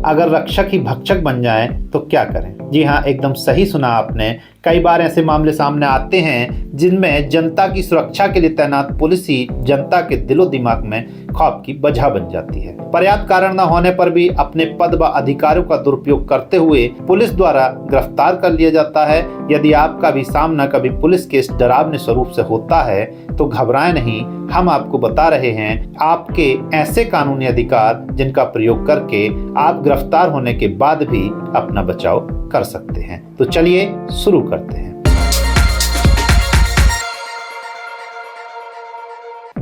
अगर रक्षक ही भक्षक बन जाए तो क्या करें। जी हाँ, एकदम सही सुना आपने। कई बार ऐसे मामले सामने आते हैं जिनमें जनता की सुरक्षा के लिए तैनात पुलिस ही जनता के दिलो दिमाग में खौफ की वजह बन जाती है। पर्याप्त कारण न होने पर भी अपने पद व अधिकारों का दुरुपयोग करते हुए पुलिस द्वारा गिरफ्तार कर लिया जाता है। यदि आपका भी सामना कभी पुलिस के इस डरावने स्वरूप से होता है तो घबराएं नहीं, हम आपको बता रहे हैं आपके ऐसे कानूनी अधिकार जिनका प्रयोग करके आप गिरफ्तार होने के बाद भी अपना बचाव कर सकते हैं। तो चलिए शुरू करते हैं।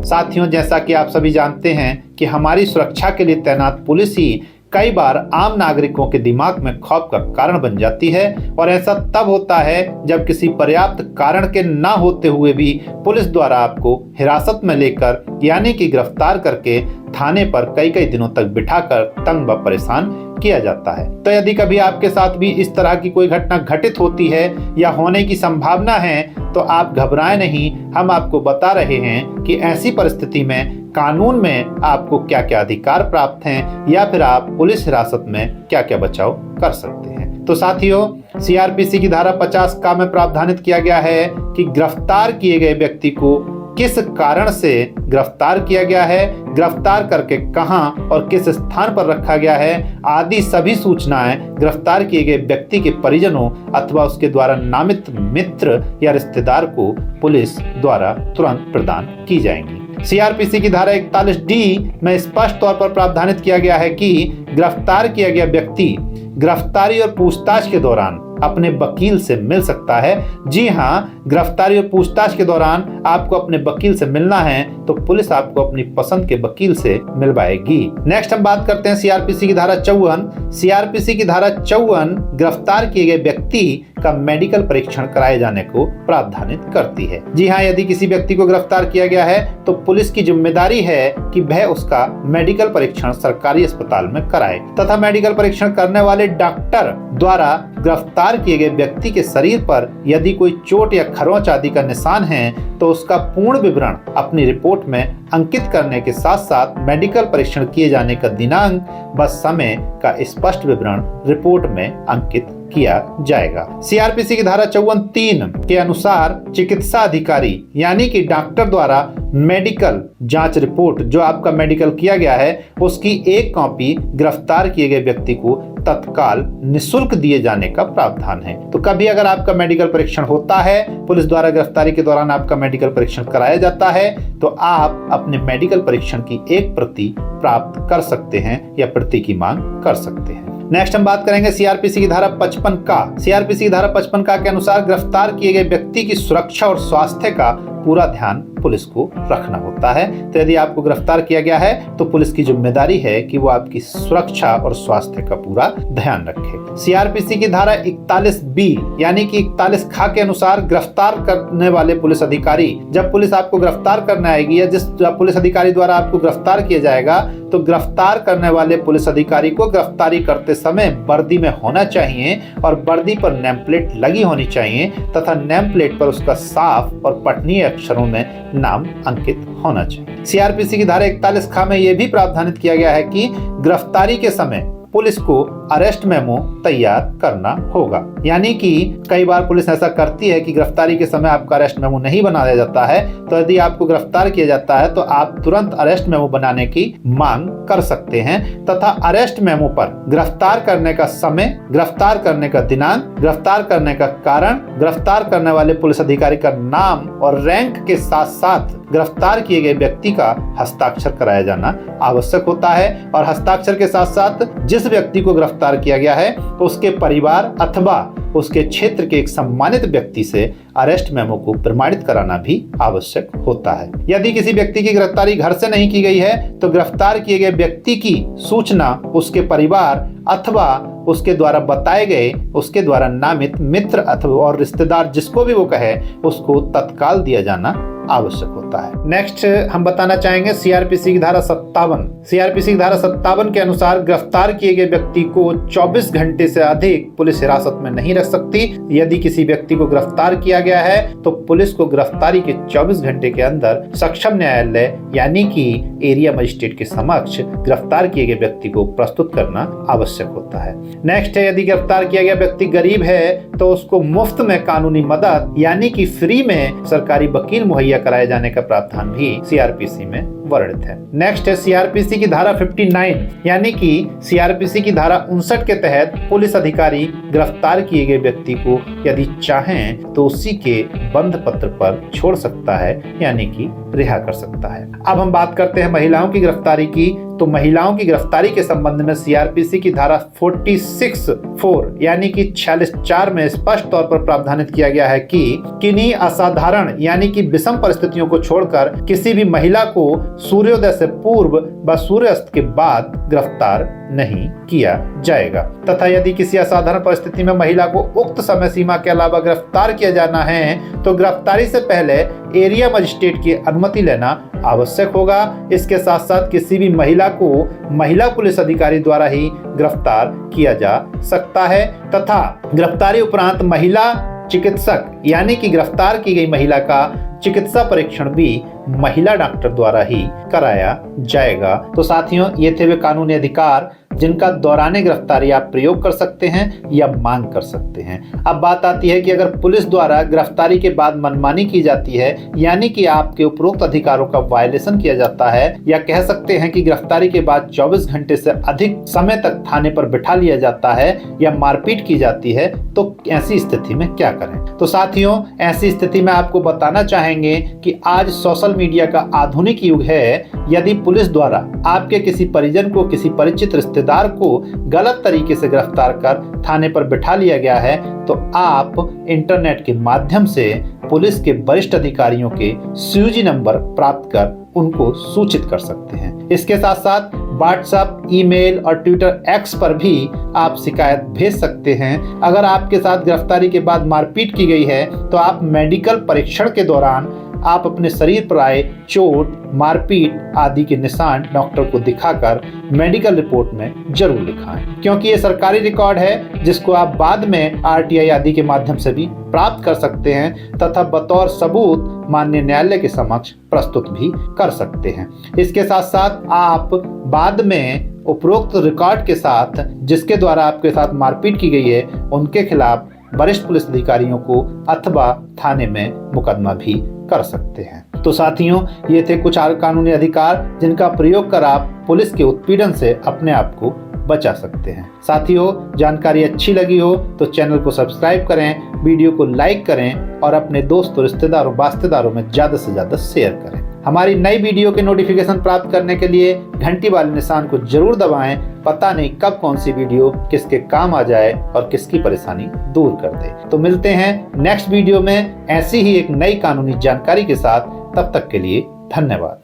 साथियों, जैसा कि आप सभी जानते हैं कि हमारी सुरक्षा के लिए तैनात पुलिस ही कई बार आम नागरिकों के दिमाग में खौफ का कारण बन जाती है, और ऐसा तब होता है जब किसी पर्याप्त कारण के ना होते हुए भी पुलिस द्वारा आपको हिरासत में लेकर यानी कि गिरफ्तार करके थाने पर कई कई दिनों तक बिठाकर तंग व परेशान किया जाता है। तो यदि कभी आपके साथ भी इस तरह की कोई घटना घटित होती है या होने की संभावना है तो आप घबराएं नहीं, हम आपको बता रहे हैं कि ऐसी परिस्थिति में कानून में आपको क्या क्या अधिकार प्राप्त हैं या फिर आप पुलिस हिरासत में क्या क्या बचाव कर सकते हैं। तो साथियों, सीआरपीसी की धारा 50 का में प्रावधानित किया गया है कि गिरफ्तार किए गए व्यक्ति को किस कारण से गिरफ्तार किया गया है, गिरफ्तार करके कहां और किस स्थान पर रखा गया है आदि सभी सूचनाएं गिरफ्तार किए गए व्यक्ति के परिजनों अथवा उसके द्वारा नामित मित्र या रिश्तेदार को पुलिस द्वारा तुरंत प्रदान की जाएंगी। सीआरपीसी की धारा 41D में स्पष्ट तौर पर प्रावधानित किया गया है कि गिरफ्तार किया गया व्यक्ति गिरफ्तारी और पूछताछ के दौरान अपने वकील से मिल सकता है। जी हाँ, गिरफ्तारी और पूछताछ के दौरान आपको अपने वकील से मिलना है तो पुलिस आपको अपनी पसंद के वकील से मिलवाएगी। नेक्स्ट हम बात करते हैं सीआरपीसी की धारा 54। सीआरपीसी की धारा 54 गिरफ्तार किए गए व्यक्ति का मेडिकल परीक्षण कराए जाने को प्रावधानित करती है। जी हाँ, यदि किसी व्यक्ति को गिरफ्तार किया गया है तो पुलिस की जिम्मेदारी है कि वह उसका मेडिकल परीक्षण सरकारी अस्पताल में कराए तथा मेडिकल परीक्षण करने वाले डॉक्टर द्वारा गिरफ्तार किए गए व्यक्ति के शरीर पर यदि कोई चोट या खरोंच आदि का निशान है तो उसका पूर्ण विवरण अपनी रिपोर्ट में अंकित करने के साथ साथ मेडिकल परीक्षण किए जाने का दिनांक व समय का स्पष्ट विवरण रिपोर्ट में अंकित किया जाएगा। सीआरपीसी की धारा 54(3) के अनुसार चिकित्सा अधिकारी यानी कि डॉक्टर द्वारा मेडिकल जांच रिपोर्ट जो आपका मेडिकल किया गया है उसकी एक कॉपी गिरफ्तार किए गए व्यक्ति को तत्काल निःशुल्क दिए जाने का प्रावधान है। तो कभी अगर आपका मेडिकल परीक्षण होता है, पुलिस द्वारा गिरफ्तारी के दौरान आपका मेडिकल परीक्षण कराया जाता है तो आप अपने मेडिकल परीक्षण की एक प्रति प्राप्त कर सकते हैं या प्रति की मांग कर सकते हैं। नेक्स्ट हम बात करेंगे सीआरपीसी की धारा 55 का। सीआरपीसी की धारा 55 का के अनुसार गिरफ्तार किए गए व्यक्ति की सुरक्षा और स्वास्थ्य का पूरा ध्यान पुलिस को रखना होता है। तो यदि आपको गिरफ्तार किया गया है तो पुलिस की जिम्मेदारी है कि वो आपकी सुरक्षा और स्वास्थ्य का पूरा ध्यान रखे। सीआरपीसी की धारा 41B यानी कि 41 खा के अनुसार गिरफ्तार करने वाले पुलिस अधिकारी जब पुलिस आपको गिरफ्तार करने आएगी या जिस पुलिस अधिकारी द्वारा आपको गिरफ्तार किया जाएगा तो गिरफ्तार करने वाले पुलिस अधिकारी को गिरफ्तारी करते समय वर्दी में होना चाहिए और वर्दी पर नेम प्लेट लगी होनी चाहिए तथा नेम प्लेट पर उसका साफ और पठनीय अक्षरों में नाम अंकित होना चाहिए। सीआरपीसी की धारा 41 खा में यह भी प्रावधानित किया गया है कि गिरफ्तारी के समय पुलिस को अरेस्ट मेमो तैयार करना होगा। यानी कि कई बार पुलिस ऐसा करती है कि गिरफ्तारी के समय आपका अरेस्ट मेमो नहीं बनाया जाता है, तो यदि आपको गिरफ्तार किया जाता है तो आप तुरंत अरेस्ट मेमो बनाने की मांग कर सकते हैं तथा अरेस्ट मेमो पर गिरफ्तार करने का समय, गिरफ्तार करने का दिनांक, गिरफ्तार करने का कारण, गिरफ्तार करने वाले पुलिस अधिकारी का नाम और रैंक के साथ साथ गिरफ्तार किए गए व्यक्ति का हस्ताक्षर कराया जाना आवश्यक होता है। और हस्ताक्षर के साथ साथ जिस व्यक्ति को गिरफ्तार किया गया है तो उसके परिवार अथवा उसके क्षेत्र के एक सम्मानित व्यक्ति से अरेस्ट मेमो को प्रमाणित कराना भी आवश्यक होता है। यदि किसी व्यक्ति की गिरफ्तारी घर से नहीं की गई है तो गिरफ्तार किए गए व्यक्ति की सूचना उसके परिवार अथवा उसके द्वारा बताए गए, उसके द्वारा नामित मित्र अथवा और रिश्तेदार जिसको भी वो कहे उसको तत्काल दिया जाना आवश्यक होता है। नेक्स्ट हम बताना चाहेंगे सीआरपीसी की धारा 57। सीआरपीसी की धारा 57 के अनुसार गिरफ्तार किए गए व्यक्ति को 24 घंटे से अधिक पुलिस हिरासत में नहीं रख सकती। यदि किसी व्यक्ति को गिरफ्तार किया गया है तो पुलिस को गिरफ्तारी के 24 घंटे के अंदर सक्षम न्यायालय यानी कि एरिया मजिस्ट्रेट के समक्ष गिरफ्तार किए गए व्यक्ति को प्रस्तुत करना आवश्यक होता है। नेक्स्ट है, यदि गिरफ्तार किया गया व्यक्ति गरीब है तो उसको मुफ्त में कानूनी मदद यानी कि फ्री में सरकारी वकील मुहैया कराए जाने का प्रावधान भी सीआरपीसी में वर्णित है। नेक्स्ट है सीआरपीसी की धारा 59 यानी कि सीआरपीसी की धारा 59 के तहत पुलिस अधिकारी गिरफ्तार किए गए व्यक्ति को यदि चाहें तो उसी के बंध पत्र पर छोड़ सकता है यानी कि रिहा कर सकता है। अब हम बात करते हैं महिलाओं की गिरफ्तारी की। तो महिलाओं की गिरफ्तारी के संबंध में सीआरपीसी की धारा 46(4) यानी कि 46(4) में स्पष्ट तौर पर प्रावधानित किया गया है कि किन्हीं असाधारण यानी कि विषम परिस्थितियों को छोड़कर किसी भी महिला को सूर्योदय से पूर्व व सूर्यास्त के बाद गिरफ्तार नहीं किया जाएगा तथा यदि किसी असाधारण परिस्थिति में महिला को उक्त समय सीमा के अलावा गिरफ्तार किया जाना है तो गिरफ्तारी से पहले एरिया मजिस्ट्रेट की अनुमति लेना आवश्यक होगा। इसके साथ साथ किसी भी महिला को महिला पुलिस अधिकारी द्वारा ही गिरफ्तार किया जा सकता है तथा गिरफ्तारी उपरांत महिला चिकित्सक यानी कि गिरफ्तार की गई महिला का चिकित्सा परीक्षण भी महिला डॉक्टर द्वारा ही कराया जाएगा। तो साथियों, ये थे वे कानूनी अधिकार जिनका दौरान गिरफ्तारी आप प्रयोग कर सकते हैं या मांग कर सकते हैं। अब बात आती है कि अगर पुलिस द्वारा गिरफ्तारी के बाद मनमानी की जाती है यानी कि आपके उपरोक्त अधिकारों का वायलेशन किया जाता है या कह सकते हैं कि गिरफ्तारी के बाद 24 घंटे से अधिक समय तक थाने पर बिठा लिया जाता है या मारपीट की जाती है तो ऐसी स्थिति में क्या करें। तो साथियों, ऐसी स्थिति में आपको बताना चाहेंगे कि आज सोशल मीडिया का आधुनिक युग है। यदि पुलिस द्वारा आपके किसी परिजन को, किसी परिचित रिश्तेदार को गलत तरीके से गिरफ्तार कर थाने पर बिठा लिया गया है तो आप इंटरनेट के माध्यम से पुलिस के वरिष्ठ अधिकारियों के सीयूजी नंबर प्राप्त कर उनको सूचित कर सकते हैं। इसके साथ साथ व्हाट्सएप, ईमेल और ट्विटर एक्स पर भी आप शिकायत भेज सकते हैं। अगर आपके साथ गिरफ्तारी के बाद मारपीट की गई है तो आप मेडिकल परीक्षण के दौरान आप अपने शरीर पर आए चोट, मारपीट आदि के निशान डॉक्टर को दिखाकर मेडिकल रिपोर्ट में जरूर लिखाएं, क्योंकि ये सरकारी रिकॉर्ड है जिसको आप बाद में आरटीआई आदि के माध्यम से भी प्राप्त कर सकते हैं तथा बतौर सबूत माननीय न्यायालय के समक्ष प्रस्तुत भी कर सकते हैं। इसके साथ साथ आप बाद में उपरोक्त रिकॉर्ड के साथ जिसके द्वारा आपके साथ मारपीट की गई है उनके खिलाफ वरिष्ठ पुलिस अधिकारियों को अथवा थाने में मुकदमा भी कर सकते हैं। तो साथियों, ये थे कुछ कानूनी अधिकार जिनका प्रयोग कर आप पुलिस के उत्पीड़न से अपने आप को बचा सकते हैं। साथियों, जानकारी अच्छी लगी हो तो चैनल को सब्सक्राइब करें, वीडियो को लाइक करें और अपने दोस्तों, रिश्तेदारों, वास्तेदारों में ज़्यादा से ज़्यादा शेयर करें। हमारी नई वीडियो के नोटिफिकेशन प्राप्त करने के लिए घंटी वाले निशान को जरूर दबाएं। पता नहीं कब कौन सी वीडियो किसके काम आ जाए और किसकी परेशानी दूर कर दे। तो मिलते हैं नेक्स्ट वीडियो में ऐसी ही एक नई कानूनी जानकारी के साथ। तब तक के लिए धन्यवाद।